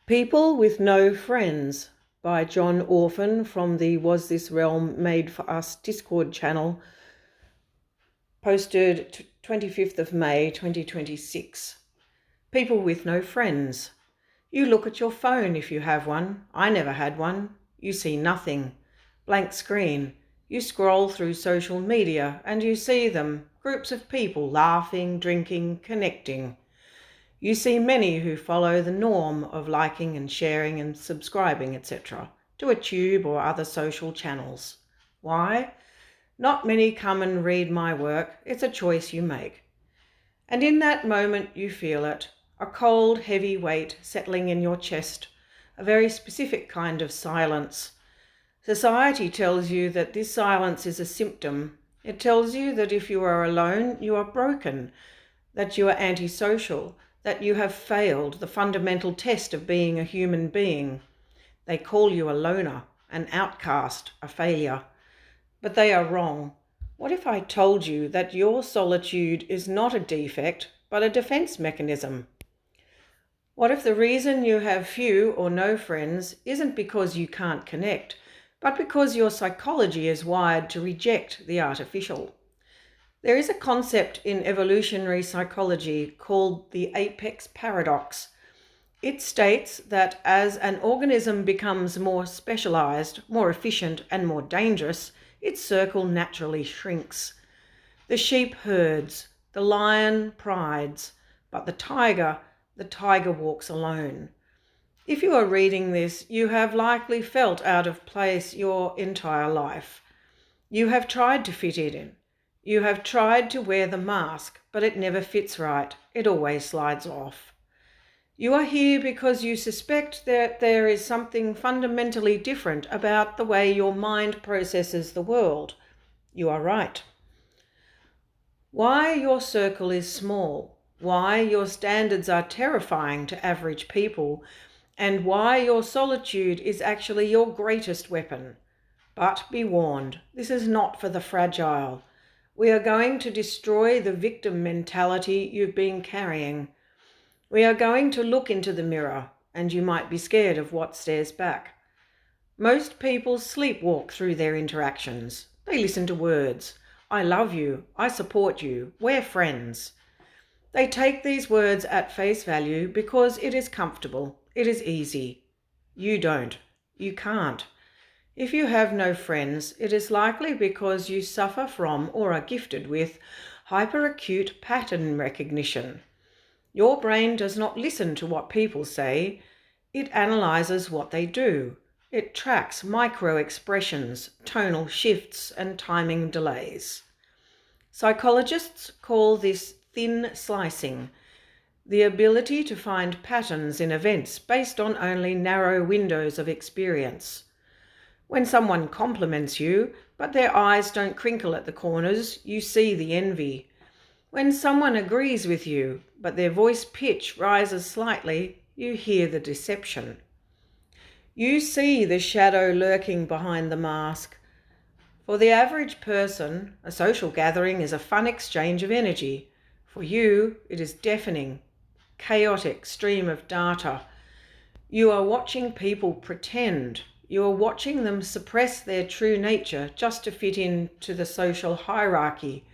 People with No Friends by John Orphan from the Was This Realm Made for Us Discord channel, posted 25th of May 2026. People with no friends. You look at your phone if you have one. I never had one. You see nothing. Blank screen. You scroll through social media and you see them, groups of people laughing, drinking, connecting. You see many who follow the norm of liking and sharing and subscribing, etc., to a tube or other social channels. Why? Not many come and read my work. It's a choice you make. And in that moment you feel it, a cold, heavy weight settling in your chest, a very specific kind of silence. Society tells you that this silence is a symptom. It tells you that if you are alone, you are broken, that you are antisocial, that you have failed the fundamental test of being a human being. They call you a loner, an outcast, a failure. But they are wrong. What if I told you that your solitude is not a defect, but a defense mechanism? What if the reason you have few or no friends isn't because you can't connect, but because your psychology is wired to reject the artificial? There is a concept in evolutionary psychology called the apex paradox. It states that as an organism becomes more specialized, more efficient, and more dangerous, its circle naturally shrinks. The sheep herds, the lion prides, but the tiger walks alone. If you are reading this, you have likely felt out of place your entire life. You have tried to fit in. You have tried to wear the mask, but it never fits right. It always slides off. You are here because you suspect that there is something fundamentally different about the way your mind processes the world. You are right. Why your circle is small, why your standards are terrifying to average people, and why your solitude is actually your greatest weapon. But be warned, this is not for the fragile. We are going to destroy the victim mentality you've been carrying. We are going to look into the mirror, and you might be scared of what stares back. Most people sleepwalk through their interactions. They listen to words. I love you. I support you. We're friends. They take these words at face value because it is comfortable. It is easy. You don't. You can't. If you have no friends, it is likely because you suffer from or are gifted with hyperacute pattern recognition. Your brain does not listen to what people say. It analyzes what they do. It tracks micro-expressions, tonal shifts, and timing delays. Psychologists call this thin slicing, the ability to find patterns in events based on only narrow windows of experience. When someone compliments you, but their eyes don't crinkle at the corners, you see the envy. When someone agrees with you, but their voice pitch rises slightly, you hear the deception. You see the shadow lurking behind the mask. For the average person, a social gathering is a fun exchange of energy. For you, it is deafening, chaotic stream of data. You are watching people pretend. You are watching them suppress their true nature just to fit into the social hierarchy.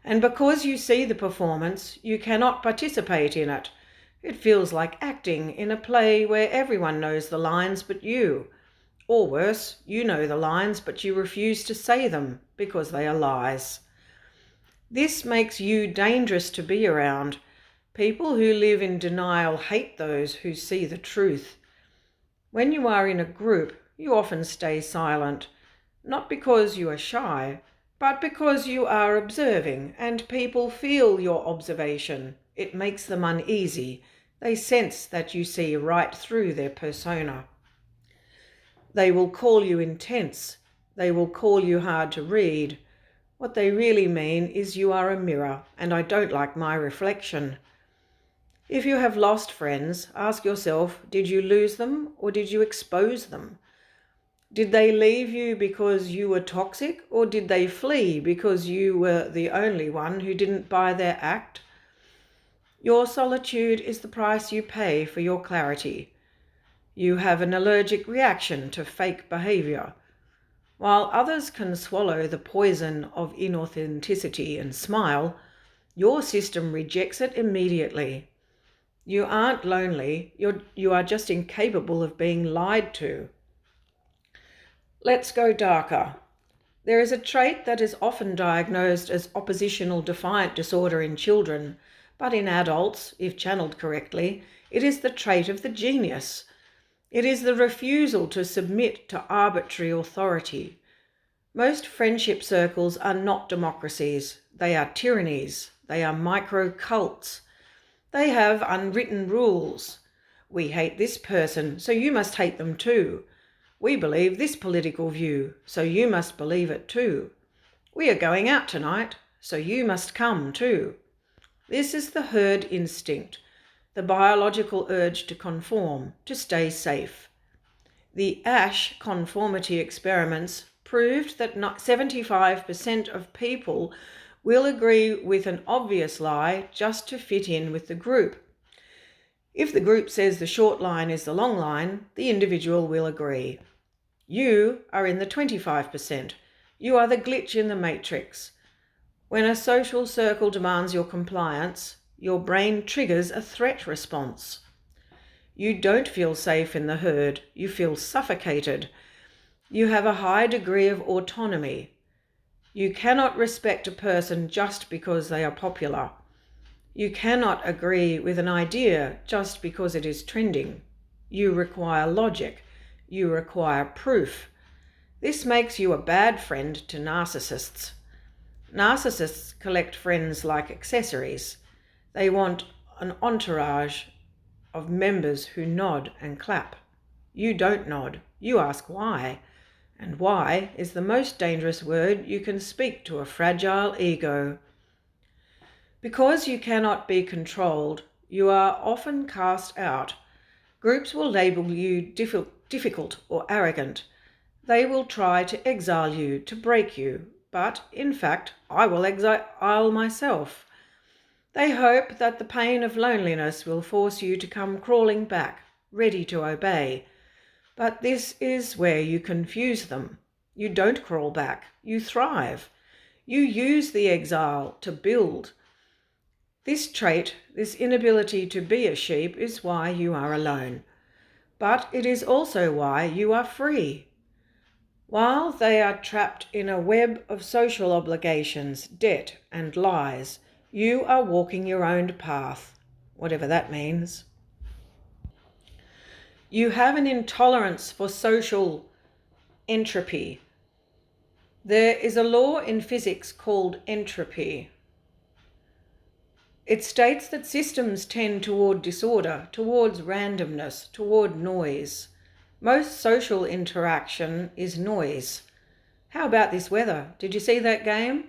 And because you see the performance, you cannot participate in it. It feels like acting in a play where everyone knows the lines but you. Or worse, you know the lines but you refuse to say them because they are lies. This makes you dangerous to be around. People who live in denial hate those who see the truth. When you are in a group, you often stay silent, not because you are shy, but because you are observing and people feel your observation. It makes them uneasy. They sense that you see right through their persona. They will call you intense. They will call you hard to read. What they really mean is you are a mirror and I don't like my reflection. If you have lost friends, ask yourself, did you lose them or did you expose them? Did they leave you because you were toxic, or did they flee because you were the only one who didn't buy their act? Your solitude is the price you pay for your clarity. You have an allergic reaction to fake behavior. While others can swallow the poison of inauthenticity and smile, your system rejects it immediately. You aren't lonely, you are just incapable of being lied to. Let's go darker. There is a trait that is often diagnosed as oppositional defiant disorder in children, but in adults, if channeled correctly, it is the trait of the genius. It is the refusal to submit to arbitrary authority. Most friendship circles are not democracies. They are tyrannies. They are micro-cults. They have unwritten rules. We hate this person, so you must hate them too. We believe this political view, so you must believe it too. We are going out tonight, so you must come too. This is the herd instinct, the biological urge to conform, to stay safe. The Asch conformity experiments proved that 75% of people will agree with an obvious lie just to fit in with the group. If the group says the short line is the long line, the individual will agree. You are in the 25%. You are the glitch in the matrix. When a social circle demands your compliance, your brain triggers a threat response. You don't feel safe in the herd. You feel suffocated. You have a high degree of autonomy. You cannot respect a person just because they are popular. You cannot agree with an idea just because it is trending. You require logic. You require proof. This makes you a bad friend to narcissists. Narcissists collect friends like accessories. They want an entourage of members who nod and clap. You don't nod. You ask why. And why is the most dangerous word you can speak to a fragile ego. Because you cannot be controlled, you are often cast out. Groups will label you difficult or arrogant. They will try to exile you, to break you, but in fact, I will exile myself. They hope that the pain of loneliness will force you to come crawling back, ready to obey. But this is where you confuse them. You don't crawl back, you thrive. You use the exile to build. This trait, this inability to be a sheep, is why you are alone. But it is also why you are free. While they are trapped in a web of social obligations, debt, and lies, you are walking your own path, whatever that means. You have an intolerance for social entropy. There is a law in physics called entropy. It states that systems tend toward disorder, towards randomness, toward noise. Most social interaction is noise. How about this weather? Did you see that game?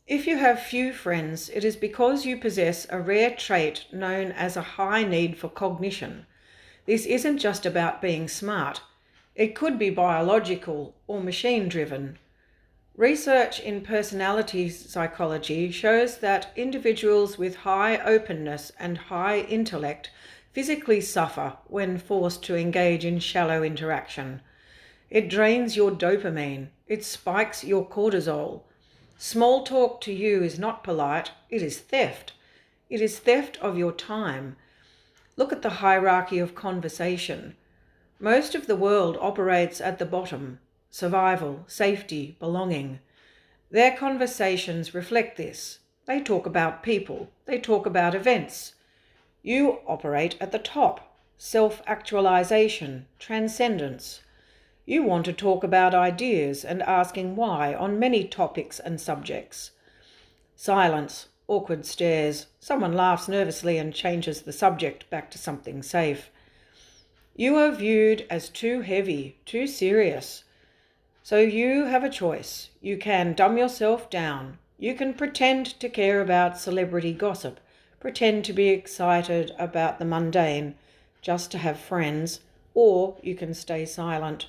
If you have few friends, it is because you possess a rare trait known as a high need for cognition. This isn't just about being smart. It could be biological or machine-driven. Research in personality psychology shows that individuals with high openness and high intellect physically suffer when forced to engage in shallow interaction. It drains your dopamine. It spikes your cortisol. Small talk to you is not polite. It is theft. It is theft of your time. Look at the hierarchy of conversation. Most of the world operates at the bottom. Survival, safety, belonging. Their conversations reflect this. They talk about people. They talk about events. You operate at the top. Self-actualization, transcendence. You want to talk about ideas and asking why on many topics and subjects. Silence, awkward stares. Someone laughs nervously and changes the subject back to something safe. You are viewed as too heavy, too serious. So you have a choice. You can dumb yourself down. You can pretend to care about celebrity gossip, pretend to be excited about the mundane, just to have friends, or you can stay silent.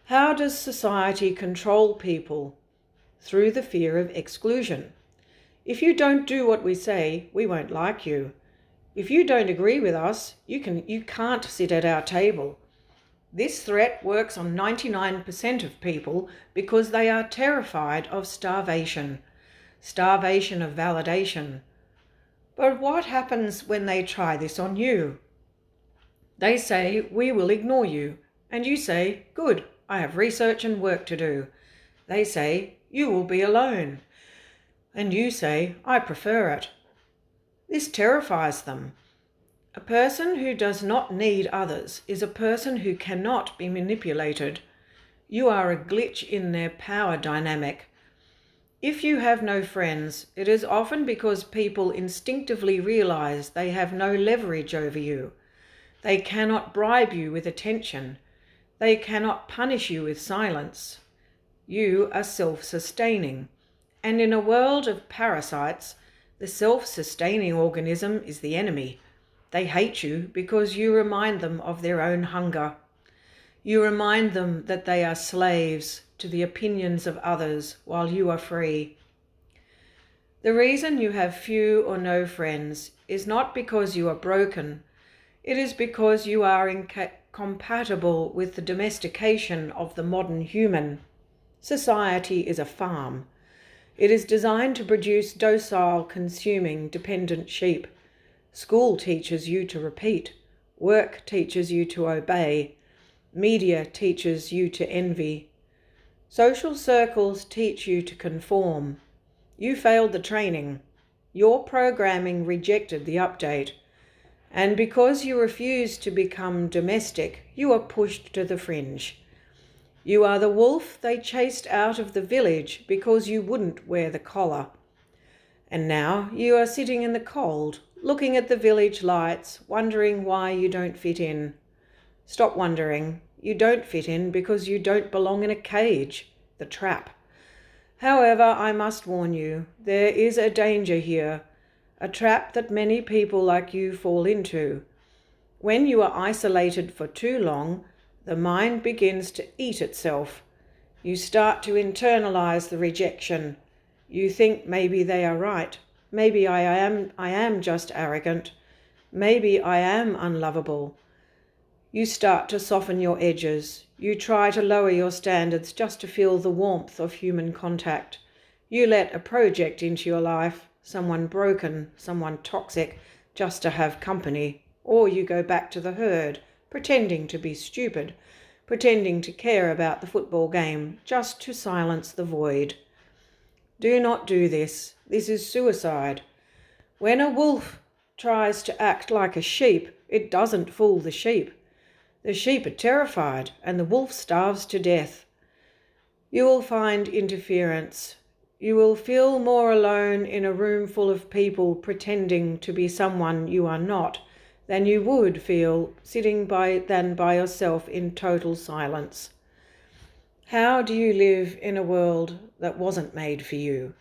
How does society control people? Through the fear of exclusion. If you don't do what we say, we won't like you. If you don't agree with us, you can't sit at our table. This threat works on 99% of people because they are terrified of starvation of validation. But what happens when they try this on you? They say, "We will ignore you." And you say, "Good, I have research and work to do." They say, "You will be alone." And you say, "I prefer it." This terrifies them. A person who does not need others is a person who cannot be manipulated. You are a glitch in their power dynamic. If you have no friends, it is often because people instinctively realize they have no leverage over you. They cannot bribe you with attention. They cannot punish you with silence. You are self-sustaining. And in a world of parasites, the self-sustaining organism is the enemy. They hate you because you remind them of their own hunger. You remind them that they are slaves to the opinions of others while you are free. The reason you have few or no friends is not because you are broken. It is because you are incompatible with the domestication of the modern human. Society is a farm. It is designed to produce docile, consuming, dependent sheep. School teaches you to repeat. Work teaches you to obey. Media teaches you to envy. Social circles teach you to conform. You failed the training. Your programming rejected the update. And because you refuse to become domestic, you are pushed to the fringe. You are the wolf they chased out of the village because you wouldn't wear the collar. And now you are sitting in the cold, looking at the village lights, wondering why you don't fit in. Stop wondering. You don't fit in because you don't belong in a cage, the trap. However, I must warn you, there is a danger here, a trap that many people like you fall into. When you are isolated for too long, the mind begins to eat itself. You start to internalize the rejection. You think maybe they are right. Maybe I am just arrogant. Maybe I am unlovable. You start to soften your edges. You try to lower your standards just to feel the warmth of human contact. You let a project into your life, someone broken, someone toxic, just to have company. Or you go back to the herd, pretending to be stupid, pretending to care about the football game, just to silence the void. Do not do this. This is suicide. When a wolf tries to act like a sheep, it doesn't fool the sheep. The sheep are terrified, and the wolf starves to death. You will find interference. You will feel more alone in a room full of people pretending to be someone you are not than you would feel than by yourself in total silence. How do you live in a world that wasn't made for you?